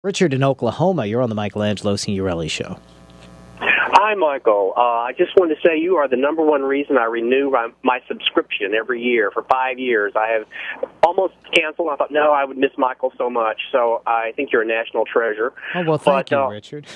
Richard in Oklahoma, you're on the Michelangelo Signorile Show. Hi, Michael. I just wanted to say you are the number one reason I renew my subscription every year for 5 years. I have almost canceled. I thought, no, I would miss Michael so much. So I think you're a national treasure. Oh, well, thank you, Richard.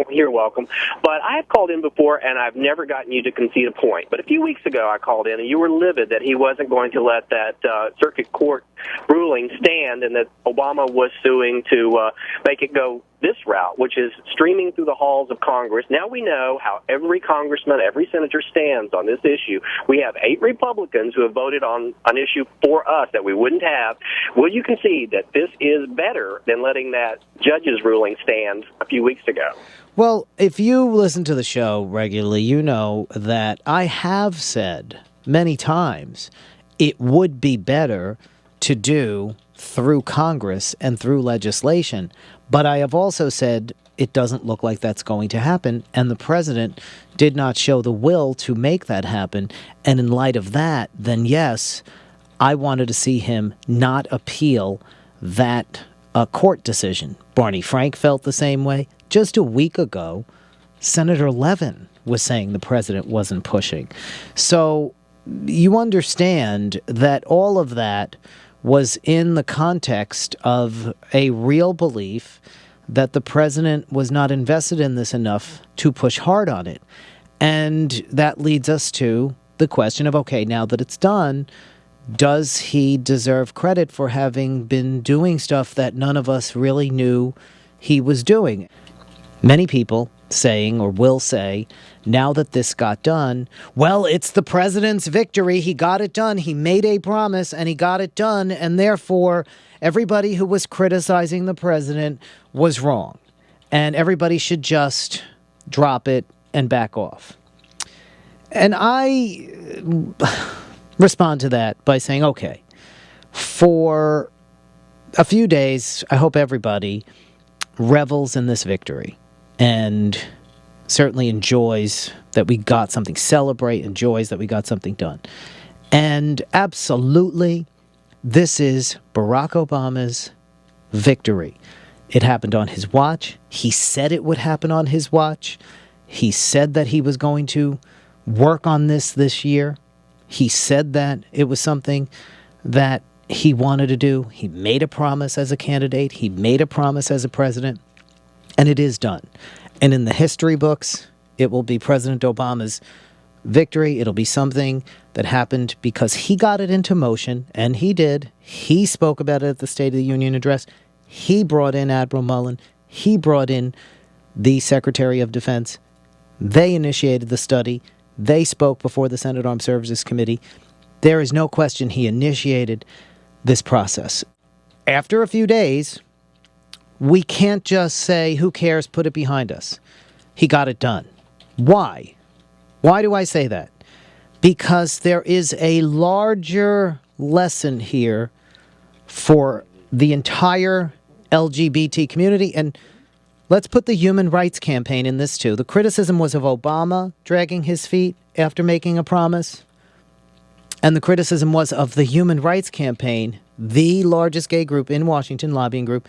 You're welcome. But I have called in before, and I've never gotten you to concede a point. But a few weeks ago, I called in, and you were livid that he wasn't going to let that circuit court ruling stand, and that Obama was suing to make it go this route, which is streaming through the halls of Congress. Now we know how every congressman, every senator stands on this issue. We have 8 Republicans who have voted on an issue for us that we wouldn't have. Will you concede that this is better than letting that judge's ruling stand a few weeks ago? Well, if you listen to the show regularly, you know that I have said many times it would be better to do through Congress and through legislation. But I have also said it doesn't look like that's going to happen, and the president did not show the will to make that happen. And in light of that, then yes, I wanted to see him not appeal that court decision. Barney Frank felt the same way. Just a week ago, Senator Levin was saying the president wasn't pushing. So you understand that all of that was in the context of a real belief that the president was not invested in this enough to push hard on it. And that leads us to the question of, okay, now that it's done, does he deserve credit for having been doing stuff that none of us really knew he was doing? Many people saying, or will say, now that this got done, well, it's the president's victory. He got it done. He made a promise and he got it done. And therefore, everybody who was criticizing the president was wrong. And everybody should just drop it and back off. And I respond to that by saying, okay, for a few days, I hope everybody revels in this victory and certainly enjoys that we got something, enjoys that we got something done. And absolutely, this is Barack Obama's victory. It happened on his watch. He said it would happen on his watch. He said that he was going to work on this year. He said that it was something that he wanted to do. He made a promise as a candidate. He made a promise as a president. And it is done. And in the history books, it will be President Obama's victory. It'll be something that happened because he got it into motion, and he did. He spoke about it at the State of the Union address. He brought in Admiral Mullen. He brought in the Secretary of Defense. They initiated the study. They spoke before the Senate Armed Services Committee. There is no question he initiated this process. After a few days, we can't just say, who cares, put it behind us. He got it done. Why? Why do I say that? Because there is a larger lesson here for the entire LGBT community. And let's put the Human Rights Campaign in this too. The criticism was of Obama dragging his feet after making a promise. And the criticism was of the Human Rights Campaign, the largest gay group in Washington, lobbying group,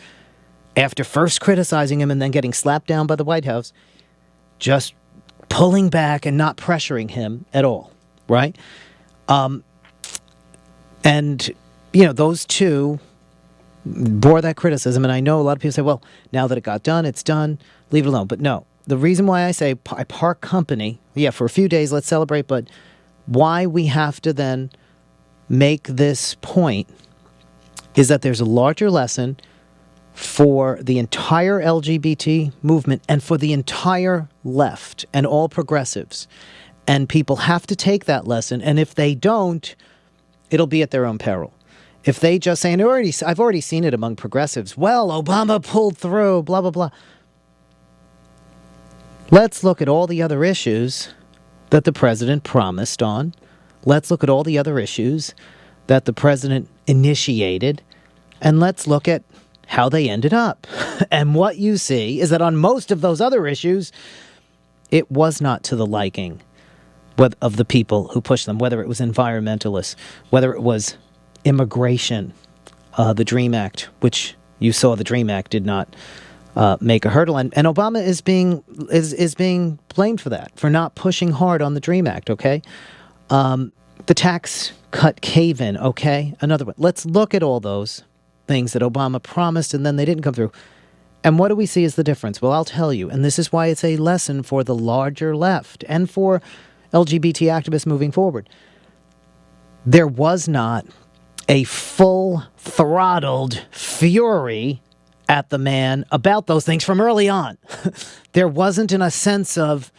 after first criticizing him and then getting slapped down by the White House, just pulling back and not pressuring him at all, right? And, you know, those two bore that criticism. And I know a lot of people say, well, now that it got done, it's done, leave it alone. But no, the reason why I say I part company, yeah, for a few days, let's celebrate, but why we have to then make this point is that there's a larger lesson for the entire LGBT movement and for the entire left and all progressives. And people have to take that lesson. And if they don't, it'll be at their own peril. If they just say, and I've already seen it among progressives, well, Obama pulled through, blah, blah, blah. Let's look at all the other issues that the president promised on. Let's look at all the other issues that the president initiated. And let's look at how they ended up. And what you see is that on most of those other issues, it was not to the liking of the people who pushed them, whether it was environmentalists, whether it was immigration, the DREAM Act, which you saw the DREAM Act did not make a hurdle. And Obama is being blamed for that, for not pushing hard on the DREAM Act, okay? The tax cut cave-in, okay? Another one. Let's look at all those things that Obama promised and then they didn't come through. And what do we see as the difference? Well, I'll tell you, and this is why it's a lesson for the larger left and for LGBT activists moving forward. There was not a full-throttled fury at the man about those things from early on. There wasn't in a sense of,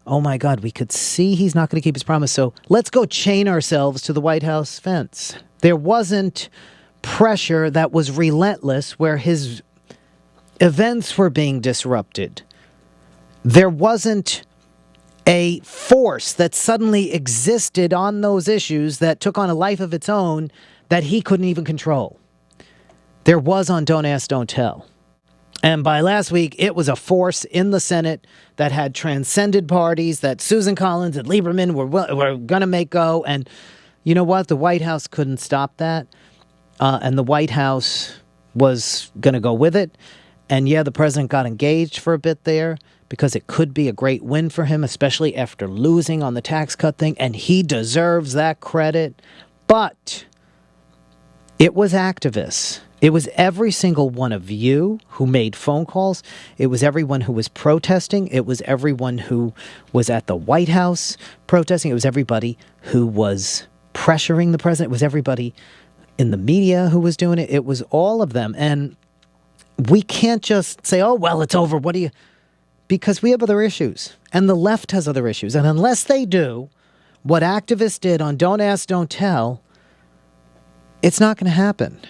oh my God, we could see he's not going to keep his promise, so let's go chain ourselves to the White House fence. There wasn't pressure that was relentless where his events were being disrupted. There wasn't a force that suddenly existed on those issues that took on a life of its own that he couldn't even control. There was on Don't Ask, Don't Tell. And by last week, it was a force in the Senate that had transcended parties, that Susan Collins and Lieberman were going to make go. And you know what? The White House couldn't stop that. And the White House was going to go with it. And yeah, the president got engaged for a bit there because it could be a great win for him, especially after losing on the tax cut thing. And he deserves that credit. But it was activists. It was every single one of you who made phone calls. It was everyone who was protesting. It was everyone who was at the White House protesting. It was everybody who was pressuring the president. It was everybody in the media who was doing it. It was all of them. And we can't just say, oh, well, it's over. What do you... Because we have other issues. And the left has other issues. And unless they do what activists did on Don't Ask, Don't Tell, it's not going to happen.